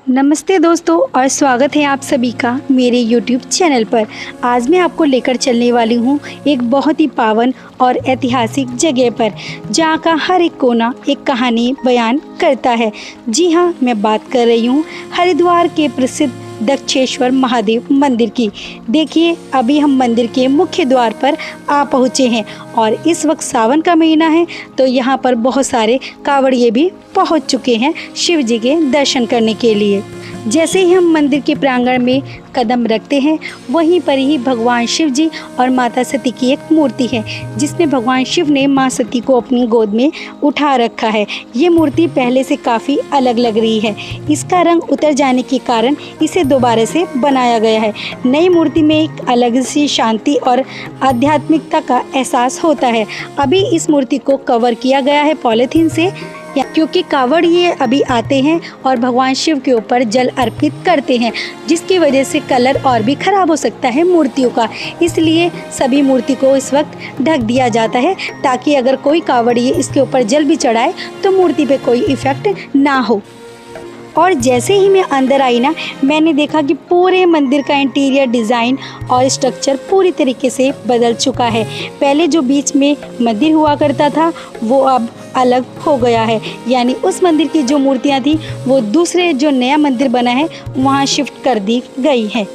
नमस्ते दोस्तों और स्वागत है आप सभी का मेरे YouTube चैनल पर। आज मैं आपको लेकर चलने वाली हूँ एक बहुत ही पावन और ऐतिहासिक जगह पर, जहाँ का हर एक कोना एक कहानी बयान करता है। जी हाँ, मैं बात कर रही हूँ हरिद्वार के प्रसिद्ध दक्षेश्वर महादेव मंदिर की। देखिए, अभी हम मंदिर के मुख्य द्वार पर आ पहुँचे हैं और इस वक्त सावन का महीना है, तो यहाँ पर बहुत सारे कांवड़िए भी पहुँच चुके हैं शिव जी के दर्शन करने के लिए। जैसे ही हम मंदिर के प्रांगण में कदम रखते हैं, वहीं पर ही भगवान शिव जी और माता सती की एक मूर्ति है, जिसमें भगवान शिव ने माँ सती को अपनी गोद में उठा रखा है। ये मूर्ति पहले से काफ़ी अलग लग रही है। इसका रंग उतर जाने के कारण इसे दोबारा से बनाया गया है। नई मूर्ति में एक अलग सी शांति और आध्यात्मिकता का एहसास होता है। अभी इस मूर्ति को कवर किया गया है पॉलीथीन से, क्योंकि कांवड़िए अभी आते हैं और भगवान शिव के ऊपर जल अर्पित करते हैं, जिसकी वजह से कलर और भी खराब हो सकता है मूर्तियों का। इसलिए सभी मूर्ति को इस वक्त ढक दिया जाता है, ताकि अगर कोई कांवड़िए इसके ऊपर जल भी चढ़ाए तो मूर्ति पे कोई इफेक्ट ना हो। और जैसे ही मैं अंदर आई ना, मैंने देखा कि पूरे मंदिर का इंटीरियर डिज़ाइन और स्ट्रक्चर पूरी तरीके से बदल चुका है। पहले जो बीच में मंदिर हुआ करता था, वो अब अलग हो गया है। यानी उस मंदिर की जो मूर्तियां थी, वो दूसरे जो नया मंदिर बना है वहाँ शिफ्ट कर दी गई है।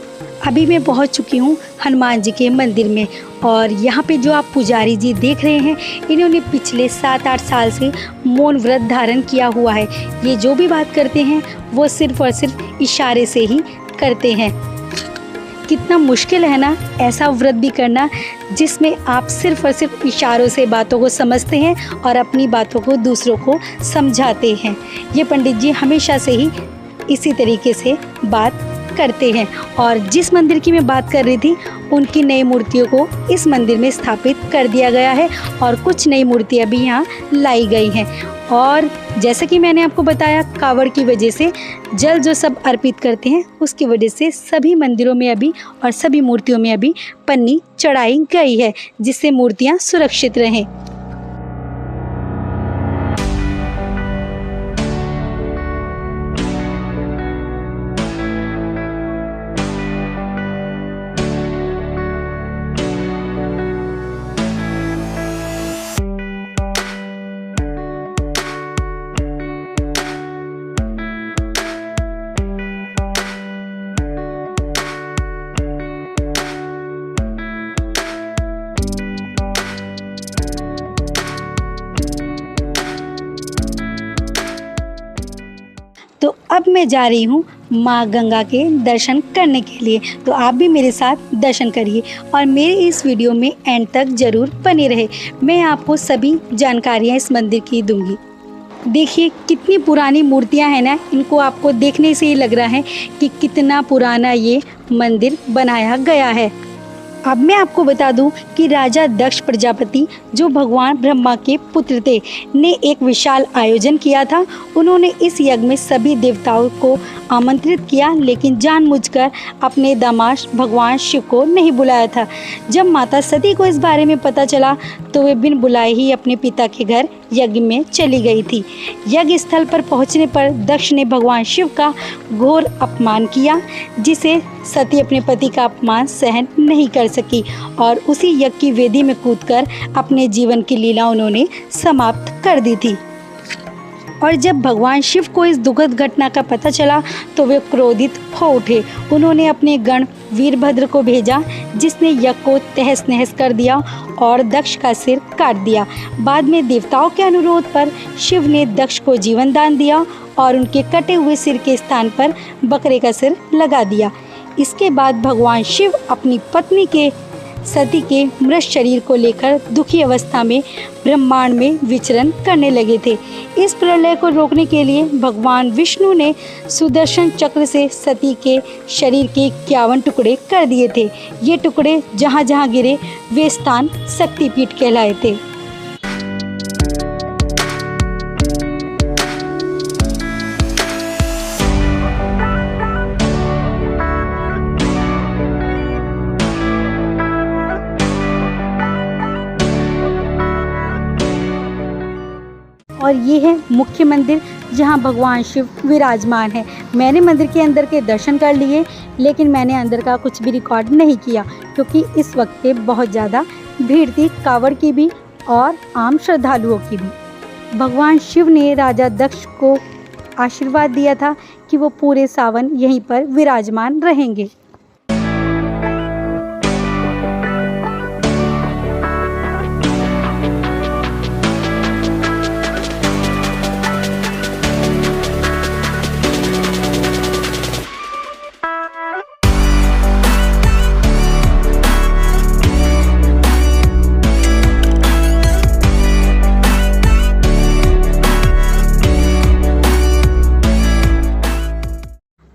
अभी मैं पहुँच चुकी हूँ हनुमान जी के मंदिर में, और यहाँ पे जो आप पुजारी जी देख रहे हैं, इन्होंने पिछले 7-8 साल से मौन व्रत धारण किया हुआ है। ये जो भी बात करते हैं वो सिर्फ और सिर्फ इशारे से ही करते हैं। कितना मुश्किल है ना ऐसा व्रत भी करना, जिसमें आप सिर्फ और सिर्फ इशारों से बातों को समझते हैं और अपनी बातों को दूसरों को समझाते हैं। ये पंडित जी हमेशा से ही इसी तरीके से बात करते हैं। और जिस मंदिर की मैं बात कर रही थी, उनकी नई मूर्तियों को इस मंदिर में स्थापित कर दिया गया है और कुछ नई मूर्तियां भी यहाँ लाई गई हैं। और जैसे कि मैंने आपको बताया, कावड़ की वजह से जल जो सब अर्पित करते हैं, उसकी वजह से सभी मंदिरों में अभी और सभी मूर्तियों में अभी पन्नी चढ़ाई गई है, जिससे मूर्तियाँ सुरक्षित रहें। तो अब मैं जा रही हूँ माँ गंगा के दर्शन करने के लिए, तो आप भी मेरे साथ दर्शन करिए और मेरे इस वीडियो में एंड तक ज़रूर बने रहे। मैं आपको सभी जानकारियाँ इस मंदिर की दूंगी। देखिए, कितनी पुरानी मूर्तियाँ हैं ना, इनको आपको देखने से ही लग रहा है कि कितना पुराना ये मंदिर बनाया गया है। अब मैं आपको बता दूं कि राजा दक्ष प्रजापति, जो भगवान ब्रह्मा के पुत्र थे, ने एक विशाल आयोजन किया था। उन्होंने इस यज्ञ में सभी देवताओं को आमंत्रित किया, लेकिन जानबूझकर अपने दामाद भगवान शिव को नहीं बुलाया था। जब माता सती को इस बारे में पता चला, तो वे बिन बुलाए ही अपने पिता के घर यज्ञ में चली गई थी। यज्ञ स्थल पर पहुंचने पर दक्ष ने भगवान शिव का घोर अपमान किया, जिसे सती अपने पति का अपमान सहन नहीं कर सकी और उसी यज्ञ की वेदी में कूदकर अपने जीवन की लीला उन्होंने समाप्त कर दी थी। और जब भगवान शिव को इस दुखद घटना का पता चला, तो वे क्रोधित हो उठे। उन्होंने अपने गण वीरभद्र को भेजा, जिसने यज्ञ को तहस नहस कर दिया और दक्ष का सिर काट दिया। बाद में देवताओं के अनुरोध पर शिव ने दक्ष को जीवन दान दिया और उनके कटे हुए सिर के स्थान पर बकरे का सिर लगा दिया। इसके बाद भगवान शिव अपनी पत्नी के सती के मृत शरीर को लेकर दुखी अवस्था में ब्रह्मांड में विचरण करने लगे थे। इस प्रलय को रोकने के लिए भगवान विष्णु ने सुदर्शन चक्र से सती के शरीर के 51 टुकड़े कर दिए थे। ये टुकड़े जहाँ जहाँ गिरे, वे स्थान शक्तिपीठ कहलाए थे। और ये है मुख्य मंदिर, जहां भगवान शिव विराजमान है। मैंने मंदिर के अंदर के दर्शन कर लिए, लेकिन मैंने अंदर का कुछ भी रिकॉर्ड नहीं किया क्योंकि इस वक्त पे बहुत ज़्यादा भीड़ थी, कांवड़ की भी और आम श्रद्धालुओं की भी। भगवान शिव ने राजा दक्ष को आशीर्वाद दिया था कि वो पूरे सावन यहीं पर विराजमान रहेंगे।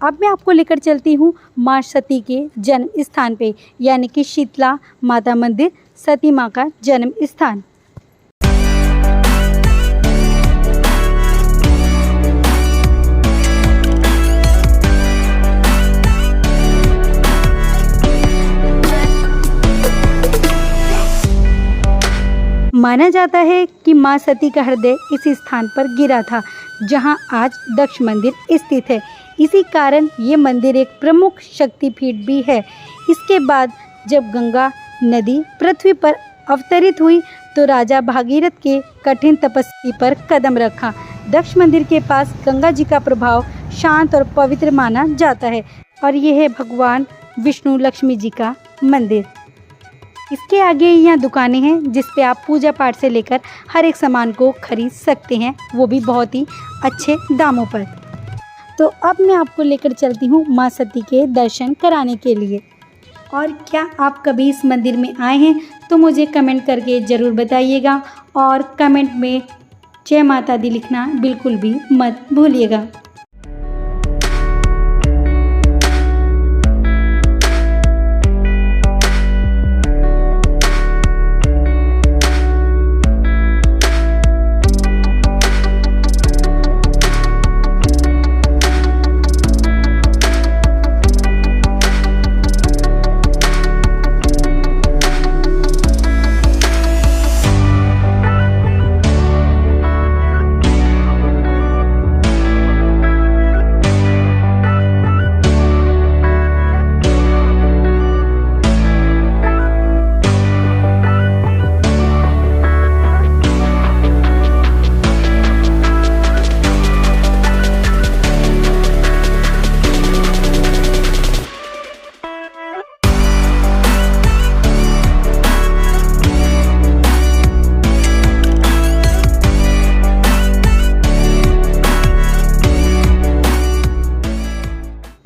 अब मैं आपको लेकर चलती हूँ माँ सती के जन्म स्थान पे, यानी कि शीतला माता मंदिर, सती माँ का जन्म स्थान। माना जाता है कि माँ सती का हृदय इस स्थान पर गिरा था जहाँ आज दक्ष मंदिर स्थित है। इसी कारण ये मंदिर एक प्रमुख शक्तिपीठ भी है। इसके बाद जब गंगा नदी पृथ्वी पर अवतरित हुई तो राजा भागीरथ के कठिन तपस्या पर कदम रखा। दक्ष मंदिर के पास गंगा जी का प्रभाव शांत और पवित्र माना जाता है और यह है भगवान विष्णु लक्ष्मी जी का मंदिर। इसके आगे यहाँ दुकानें हैं जिस पे आप पूजा पाठ से लेकर हर एक सामान को खरीद सकते हैं, वो भी बहुत ही अच्छे दामों पर। तो अब मैं आपको लेकर चलती हूँ माँ सती के दर्शन कराने के लिए। और क्या आप कभी इस मंदिर में आए हैं तो मुझे कमेंट करके ज़रूर बताइएगा और कमेंट में जय माता दी लिखना बिल्कुल भी मत भूलिएगा।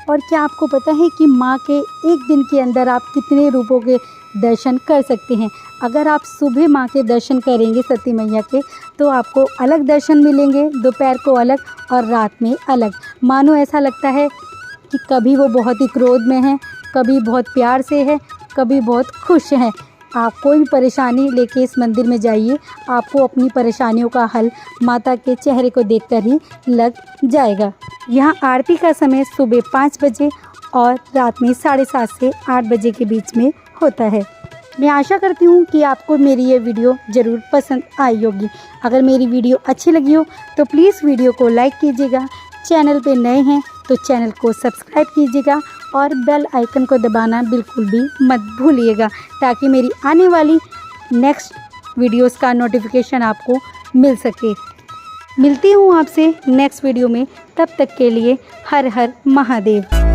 और क्या आपको पता है कि माँ के एक दिन के अंदर आप कितने रूपों के दर्शन कर सकते हैं? अगर आप सुबह माँ के दर्शन करेंगे सती मैया के तो आपको अलग दर्शन मिलेंगे, दोपहर को अलग और रात में अलग। मानो ऐसा लगता है कि कभी वो बहुत ही क्रोध में है, कभी बहुत प्यार से है, कभी बहुत खुश हैं। आप कोई भी परेशानी लेके इस मंदिर में जाइए, आपको अपनी परेशानियों का हल माता के चेहरे को देखकर ही लग जाएगा। यहाँ आरती का समय सुबह 5 बजे और रात में 7:30 से 8 बजे के बीच में होता है। मैं आशा करती हूँ कि आपको मेरी ये वीडियो ज़रूर पसंद आई होगी। अगर मेरी वीडियो अच्छी लगी हो तो प्लीज़ वीडियो को लाइक कीजिएगा। चैनल पे नए हैं तो चैनल को सब्सक्राइब कीजिएगा और बेल आइकन को दबाना बिल्कुल भी मत भूलिएगा ताकि मेरी आने वाली नेक्स्ट वीडियोस का नोटिफिकेशन आपको मिल सके। मिलती हूँ आपसे नेक्स्ट वीडियो में, तब तक के लिए हर हर महादेव।